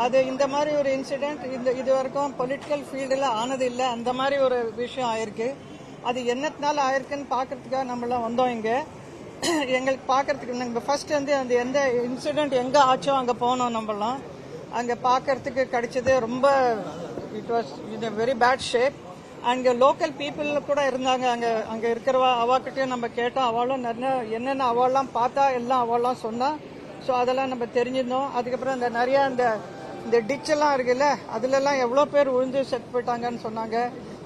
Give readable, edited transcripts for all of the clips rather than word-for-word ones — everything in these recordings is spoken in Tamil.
அது இந்த மாதிரி ஒரு இன்சிடென்ட் இது வரைக்கும் பொலிட்டிக்கல் ஃபீல்டில் ஆனது இல்லை. அந்த மாதிரி ஒரு விஷயம் ஆயிருக்கு. அது என்னத்தினால ஆயிருக்குன்னு பார்க்கறதுக்காக நம்மளாம் வந்தோம் இங்கே. எங்களுக்கு பார்க்கறதுக்கு நாங்கள் ஃபர்ஸ்ட் வந்து அந்த எந்த இன்சிடென்ட் எங்கே ஆச்சோ அங்கே போனோம். நம்மளாம் அங்கே பார்க்கறதுக்கு கிடைச்சது ரொம்ப it was in very bad shape. அங்கே லோக்கல் பீப்புள் கூட இருந்தாங்க. அங்கே இருக்கிறவா அவாக்கிட்டையும் நம்ம கேட்டோம். அவளும் நிறைய என்னென்ன அவள்லாம் பார்த்தா எல்லாம் அவள்லாம் சொன்னா. ஸோ அதெல்லாம் நம்ம தெரிஞ்சிருந்தோம். அதுக்கப்புறம் இந்த நிறைய இந்த டிச்செல்லாம் இருக்குல்ல, அதுலலாம் எவ்வளோ பேர் விழுந்து செத்து போயிட்டாங்கன்னு சொன்னாங்க.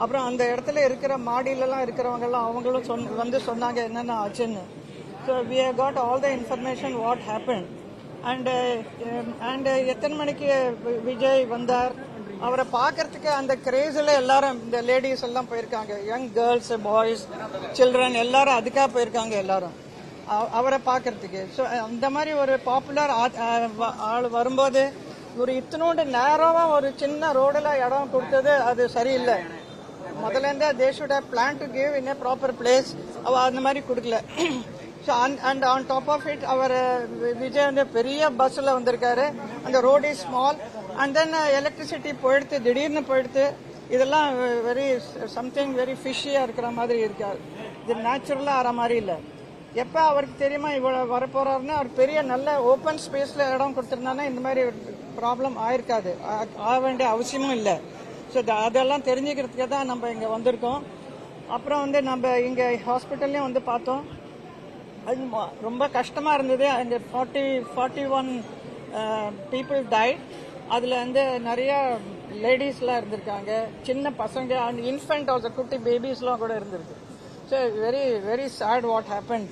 அப்புறம் அந்த இடத்துல இருக்கிற மாடியிலலாம் இருக்கிறவங்கலாம் அவங்களும் வந்து சொன்னாங்க என்னென்ன ஆச்சுன்னு. So we have got all the information what happen. And எத்தனை மணிக்கு விஜய் வந்தார், அவரை பார்க்கறதுக்கு அந்த கிரேஸில் எல்லாரும் இந்த லேடிஸ் எல்லாம் போயிருக்காங்க. யங் கேர்ள்ஸ், பாய்ஸ், சில்ட்ரன் எல்லாரும் அதுக்காக போயிருக்காங்க எல்லாரும் அவரை பார்க்கறதுக்கு. ஸோ அந்த மாதிரி ஒரு பாப்புலர் ஆள் வரும்போது ஒரு இத்தனோண்டு நேரமாக ஒரு சின்ன ரோடில் இடம் கொடுத்தது அது சரியில்லை. முதல்ல இருந்தே they should have plan to give in a proper place. அவள் அந்த மாதிரி கொடுக்கல. So and on top of it அவர் விஜய் வந்து பெரிய பஸ்ஸில் வந்திருக்காரு. அந்த road is small and then electricity போயிடுத்து, திடீர்னு போயிடுத்து. இதெல்லாம் வெரி சம்திங் வெரி ஃபிஷியாக இருக்கிற மாதிரி இருக்காரு. இது நேச்சுரலாக ஆகிற மாதிரி இல்லை. எப்போ அவருக்கு தெரியுமா இவ்வளோ வரப்போறாருன்னு அவர் பெரிய நல்ல ஓப்பன் ஸ்பேஸில் இடம் கொடுத்துருந்தானா இந்த மாதிரி ப்ராப்ளம் ஆயிருக்காது, ஆக வேண்டிய அவசியமும் இல்லை. ஸோ அதெல்லாம் தெரிஞ்சுக்கிறதுக்கு தான் நம்ம இங்கே வந்திருக்கோம். அப்புறம் வந்து நம்ம இங்கே ஹாஸ்பிட்டல்லையும் வந்து பார்த்தோம். அது ரொம்ப கஷ்டமாக இருந்தது. அந்த 41 பீப்புள் டைட். அதில் வந்து நிறைய லேடிஸ்லாம் இருந்திருக்காங்க, சின்ன பசங்க அண்ட் இன்ஃபென்ட் ஆல்சோ, குட்டி பேபிஸ்லாம் கூட இருந்திருக்கு. So very very sad what happen.